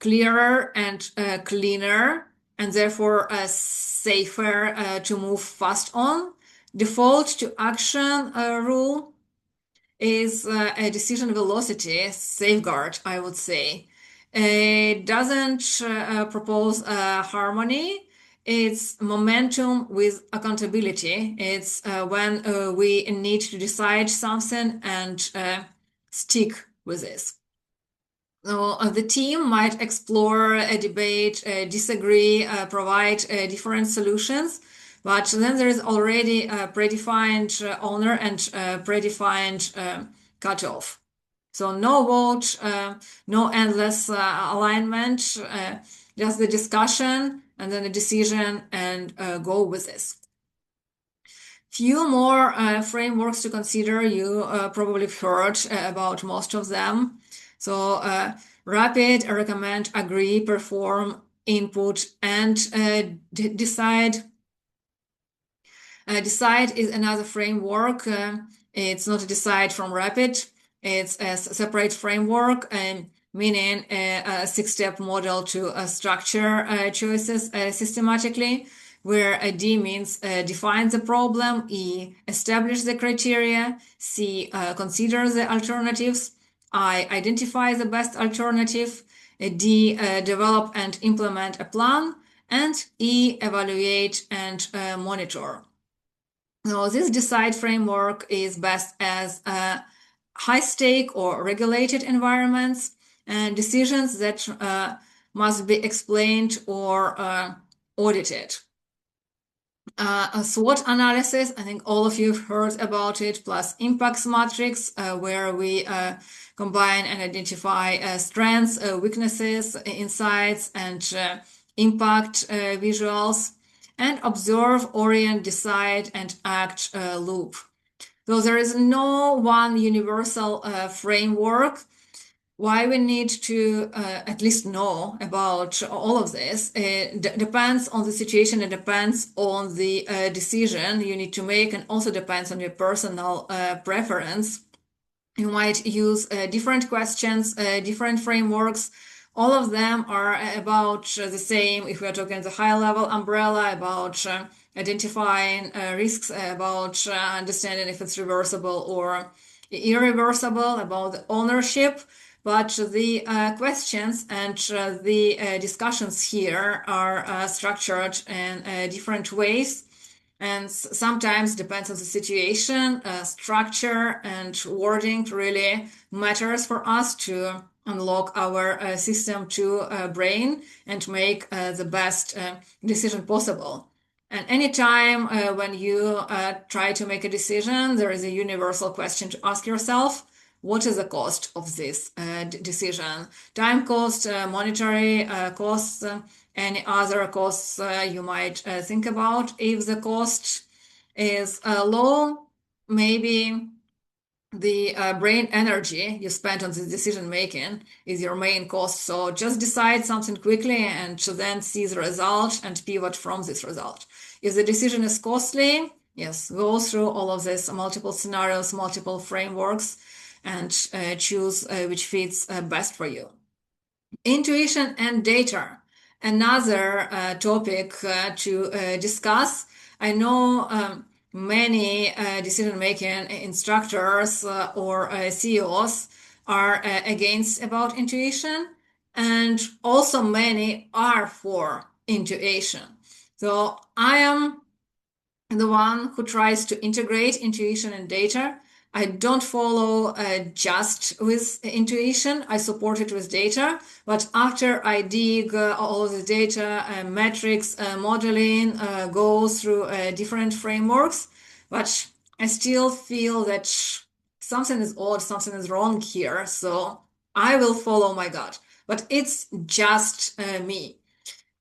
Speaker 1: clearer and cleaner, and therefore safer to move fast on. Default to action rule is a decision velocity safeguard, I would say. It doesn't propose harmony. It's momentum with accountability. It's when we need to decide something and stick with this. So the team might explore, debate, disagree, provide different solutions, but then there is already a predefined owner and predefined cutoff. So no vote, no endless alignment, just the discussion and then the decision and go with this. Few more frameworks to consider. You probably heard about most of them. So rapid, recommend, agree, perform, input, and decide. Decide is another framework. It's not a decide from rapid. It's a separate framework, meaning a six-step model to structure choices systematically, where D means define the problem, E, establish the criteria, C, consider the alternatives, I, identify the best alternative, D, develop and implement a plan, and E, evaluate and monitor. So this decide framework is best as high stake or regulated environments and decisions that must be explained or audited. A SWOT analysis, I think all of you have heard about it, plus impacts matrix, where we combine and identify strengths, weaknesses, insights, and impact visuals, and observe, orient, decide, and act loop. So there is no one universal framework. Why we need to at least know about all of this, it depends on the situation, it depends on the decision you need to make, and also depends on your personal preference. You might use different questions, different frameworks. All of them are about the same. If we are talking the high level umbrella, about identifying risks, about understanding if it's reversible or irreversible, about the ownership. But the questions and the discussions here are structured in different ways. And sometimes depends on the situation, structure and wording really matters for us to unlock our system to brain and make the best decision possible. And anytime when you try to make a decision, there is a universal question to ask yourself: what is the cost of this decision? Time cost, monetary costs, any other costs you might think about. If the cost is low, maybe the brain energy you spent on the decision making is your main cost. So just decide something quickly and then see the result and pivot from this result. If the decision is costly, yes, go through all of this, multiple scenarios, multiple frameworks, and choose which fits best for you. Intuition and data, another topic to discuss. I know many decision-making instructors or CEOs are against about intuition, and also many are for intuition. So I am the one who tries to integrate intuition and data. I don't follow just with intuition. I support it with data. But after I dig all of the data, metrics, modeling, go through different frameworks, but I still feel that something is odd, something is wrong here. So I will follow my gut. But it's just me.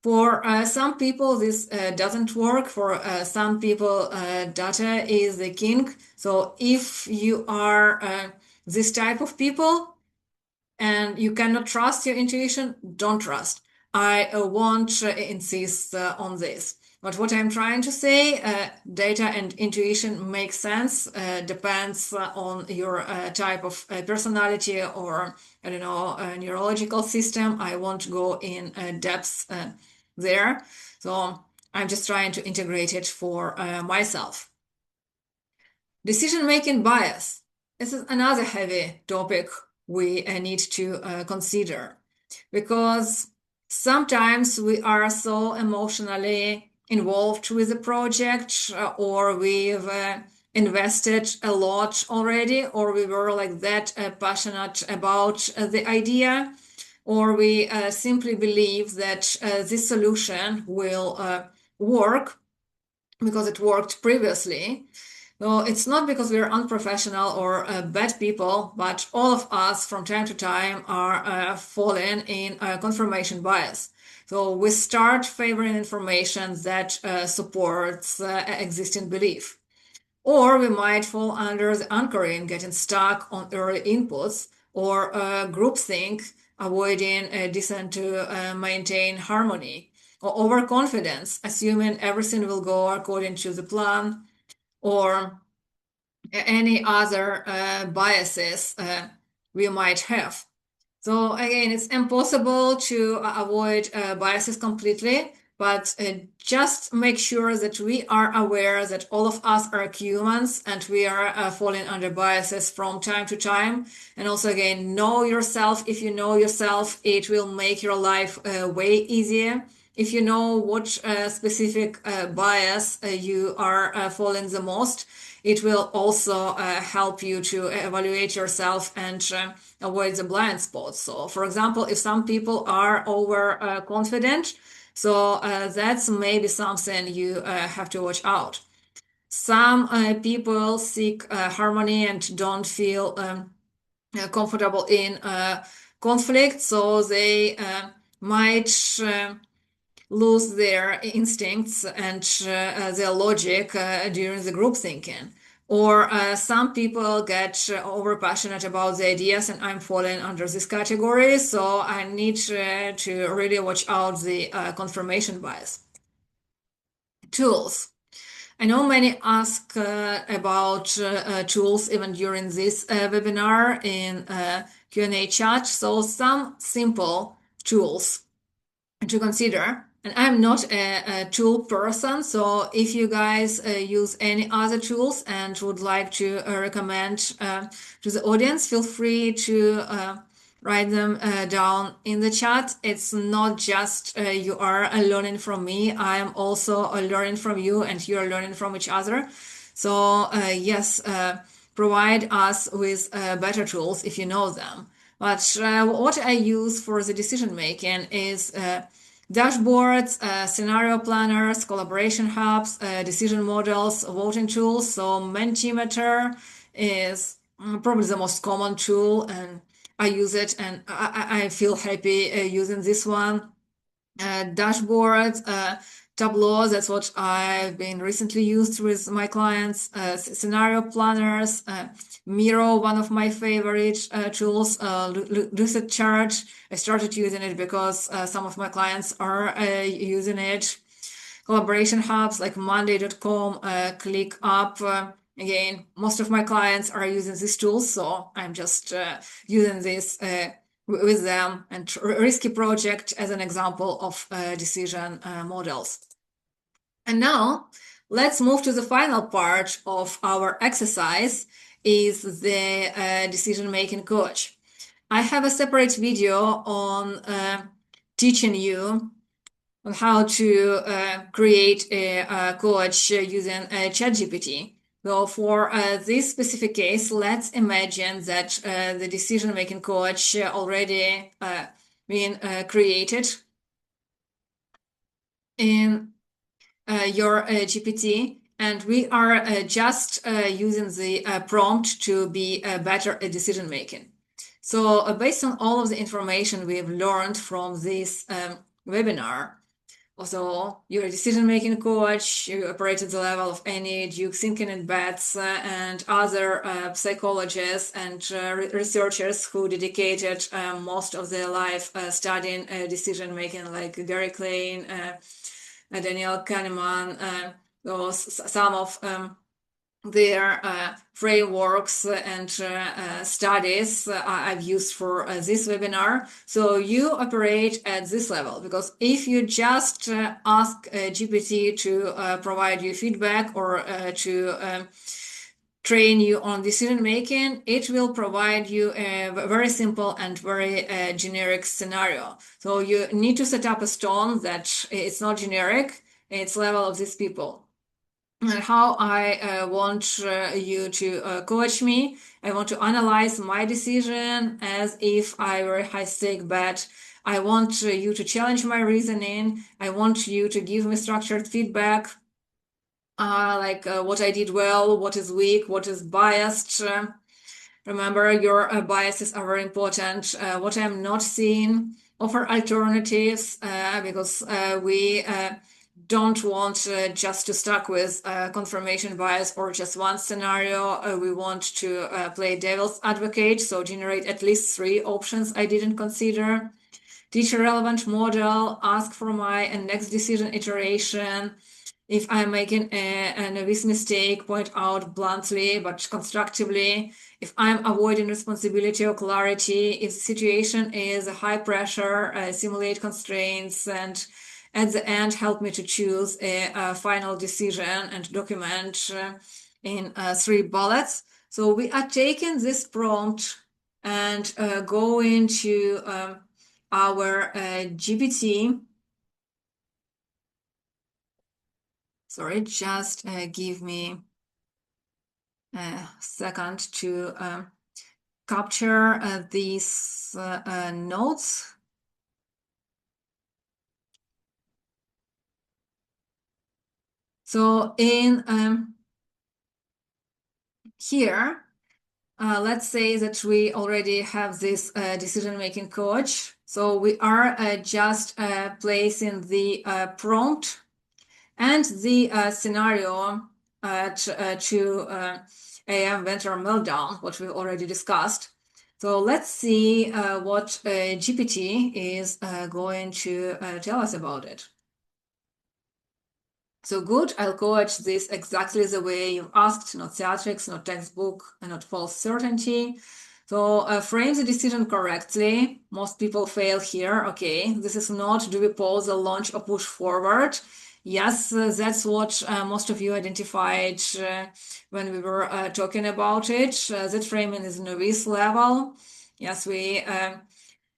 Speaker 1: For some people, this doesn't work. For some people, data is the king. So if you are this type of people and you cannot trust your intuition, don't trust. I won't insist on this. But what I'm trying to say, data and intuition make sense, depends on your type of personality or, I don't know, neurological system. I won't go in depth there. So I'm just trying to integrate it for myself. Decision-making bias. This is another heavy topic we need to consider because sometimes we are so emotionally involved with the project or we've invested a lot already, or we were like that passionate about the idea, or we simply believe that this solution will work because it worked previously. So it's not because we're unprofessional or bad people, but all of us from time to time are falling in confirmation bias. So we start favoring information that supports existing belief. Or we might fall under the anchoring, getting stuck on early inputs, or groupthink, avoiding dissent to maintain harmony, or overconfidence, assuming everything will go according to the plan, or any other biases we might have. So again, it's impossible to avoid biases completely, but just make sure that we are aware that all of us are humans and we are falling under biases from time to time. And also again, know yourself. If you know yourself, it will make your life way easier. If you know what specific bias you are falling the most, it will also help you to evaluate yourself and avoid the blind spots. So, for example, if some people are overconfident, so that's maybe something you have to watch out. Some people seek harmony and don't feel comfortable in conflict, so they might lose their instincts and their logic during the group thinking. Or some people get over passionate about the ideas, and I'm falling under this category. So I need to really watch out the confirmation bias. Tools. I know many ask about tools even during this webinar in Q&A chat. So some simple tools to consider. And I'm not a tool person, so if you guys use any other tools and would like to recommend to the audience, feel free to write them down in the chat. It's not just you are learning from me, I am also learning from you and you are learning from each other. So yes, provide us with better tools if you know them. But what I use for the decision making is dashboards, scenario planners, collaboration hubs, decision models, voting tools. So Mentimeter is probably the most common tool, and I use it and I feel happy using this one. Dashboards, Tableau, that's what I've been recently used with my clients, scenario planners, Miro, one of my favorite tools, Lucid Chart. I started using it because some of my clients are using it. Collaboration hubs like Monday.com, ClickUp. Again, most of my clients are using these tools, so I'm just using this with them, and Risky Project as an example of decision models. And now let's move to the final part of our exercise, is the decision-making coach. I have a separate video on teaching you on how to create a coach using ChatGPT. So for this specific case, let's imagine that the decision-making coach already been created in your GPT, and we are just using the prompt to be better at decision-making. So based on all of the information we've learned from this webinar, Also, you're a decision-making coach, you operate at the level of any Duke Thinking and Bets and other psychologists and researchers who dedicated most of their life studying decision-making, like Gary Klein, Daniel Kahneman, some of their frameworks and studies I've used for this webinar. So you operate at this level, because if you just ask GPT to provide you feedback or to train you on decision making, it will provide you a very simple and very generic scenario. So you need to set up a stone that it's not generic, it's level of these people. And how I want you to coach me. I want to analyze my decision as if I were a high-stake bet. I want you to challenge my reasoning. I want you to give me structured feedback, like what I did well, what is weak, what is biased. Remember, your biases are very important. What I'm not seeing, offer alternatives, because we don't want just to stuck with confirmation bias or just one scenario. We want to play devil's advocate, so generate at least 3 options I didn't consider. Teach a relevant model, ask for my next decision iteration. If I'm making a novice mistake, point out bluntly but constructively. If I'm avoiding responsibility or clarity, if the situation is high pressure, simulate constraints, and at the end, help me to choose a final decision and document in 3 bullets. So we are taking this prompt and going to our GPT. Sorry, just give me a second to capture these notes. So in here, let's say that we already have this decision-making coach. So we are just placing the prompt and the scenario to AM Venture Meltdown, what we already discussed. So let's see what GPT is going to tell us about it. So good, I'll coach this exactly the way you asked, not theatrics, not textbook, and not false certainty. So frame the decision correctly. Most people fail here. Okay, this is not do we pause or launch or push forward. Yes, that's what most of you identified when we were talking about it. That framing is novice level. Yes, we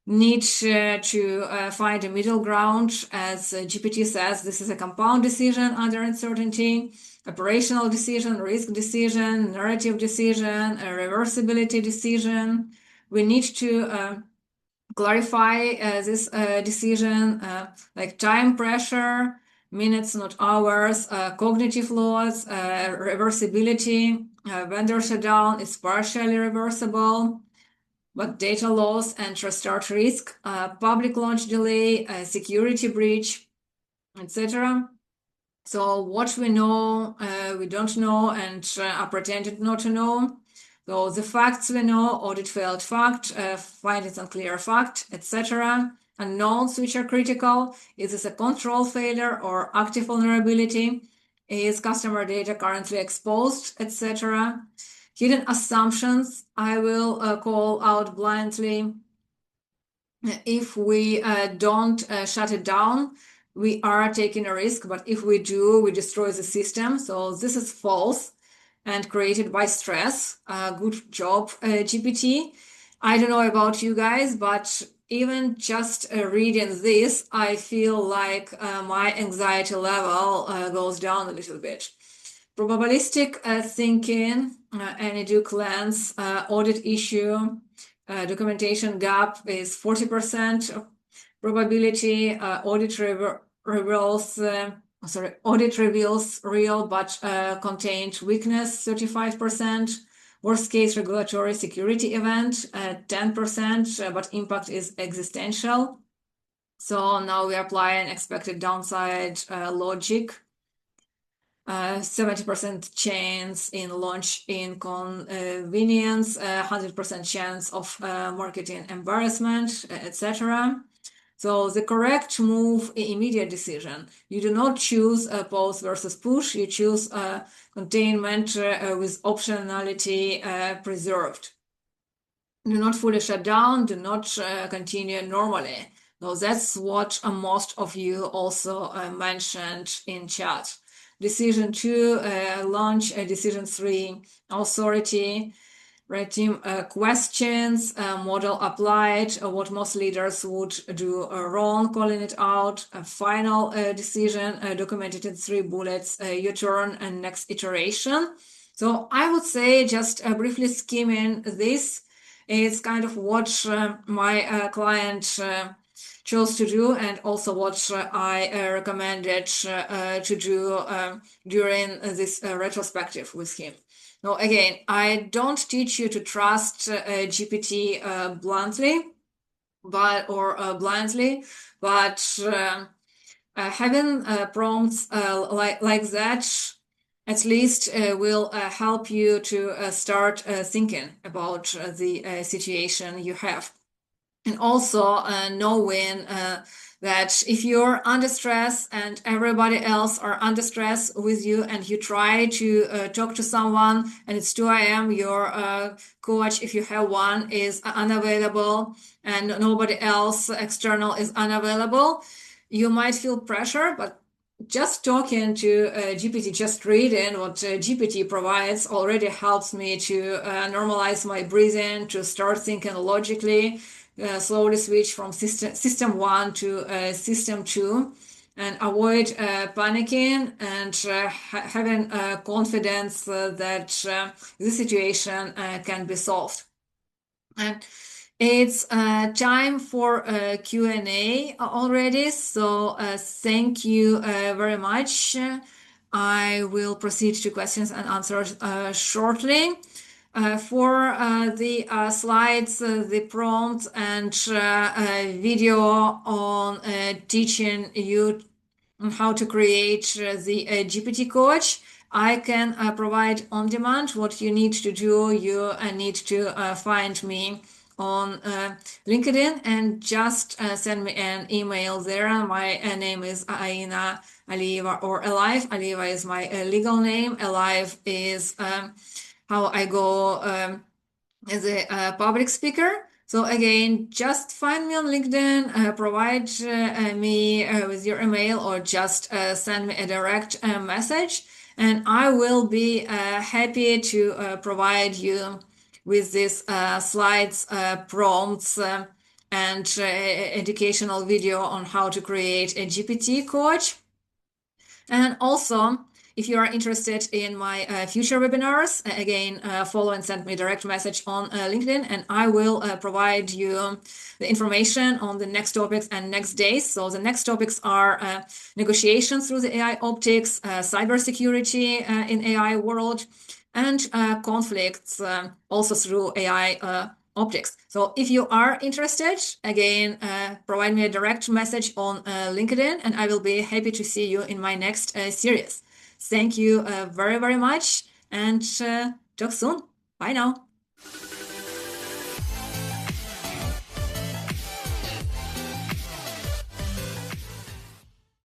Speaker 1: need to find a middle ground. As GPT says, this is a compound decision under uncertainty, operational decision, risk decision, narrative decision, a reversibility decision. We need to clarify this decision, like time pressure, minutes, not hours, cognitive loss, reversibility, vendor shutdown is partially reversible, but data loss and restart risk, public launch delay, security breach, etc. So what we know, we don't know, and are pretended not to know. So the facts we know: audit failed fact, findings unclear fact, etc. Unknowns which are critical: is this a control failure or active vulnerability? Is customer data currently exposed, etc. Hidden assumptions, I will call out blindly. If we don't shut it down, we are taking a risk, but if we do, we destroy the system. So this is false and created by stress. Good job, GPT. I don't know about you guys, but even just reading this, I feel like my anxiety level goes down a little bit. Probabilistic thinking, any Duke lens, audit issue, documentation gap is 40% probability, audit reveals real but contained weakness, 35%. Worst case regulatory security event, 10%, but impact is existential. So now we apply an expected downside logic. 70% chance in launch inconvenience, 100% chance of marketing embarrassment, etc. So the correct move, immediate decision. You do not choose a pause versus push. You choose a containment with optionality preserved. Do not fully shut down. Do not continue normally. So that's what most of you also mentioned in chat. Decision 2, launch. Decision 3, authority. Right, team questions, model applied, what most leaders would do wrong, calling it out, a final decision documented in 3 bullets, your turn and next iteration. So I would say just briefly skimming this is kind of what my client chose to do, and also what I recommended to do during this retrospective with him. Now, again, I don't teach you to trust GPT blindly, but having prompts like that at least will help you to start thinking about the situation you have. And also knowing that if you're under stress and everybody else are under stress with you, and you try to talk to someone and it's 2 a.m., your coach, if you have one, is unavailable and nobody else external is unavailable, you might feel pressure. But just talking to GPT, just reading what GPT provides already helps me to normalize my breathing, to start thinking logically, slowly switch from system 1 to system 2, and avoid panicking, and having confidence that the situation can be solved. And it's time for Q&A already, so thank you very much. I will proceed to questions and answers shortly. For the slides, the prompt, and video on teaching you how to create the GPT coach, I can provide on demand. What you need to do, you need to find me on LinkedIn and just send me an email there. My name is Aina Aliyeva, or Alive. Aliyeva is my legal name. Alive is how I go as a public speaker. So again, just find me on LinkedIn, provide me with your email, or just send me a direct message, and I will be happy to provide you with these slides, prompts, and educational video on how to create a GPT coach. And also, if you are interested in my future webinars, again, follow and send me a direct message on LinkedIn, and I will provide you the information on the next topics and next days. So the next topics are negotiations through the AI optics, cybersecurity in AI world, and conflicts also through AI optics. So if you are interested, again, provide me a direct message on LinkedIn, and I will be happy to see you in my next series. Thank you very, very much, and talk soon. Bye now.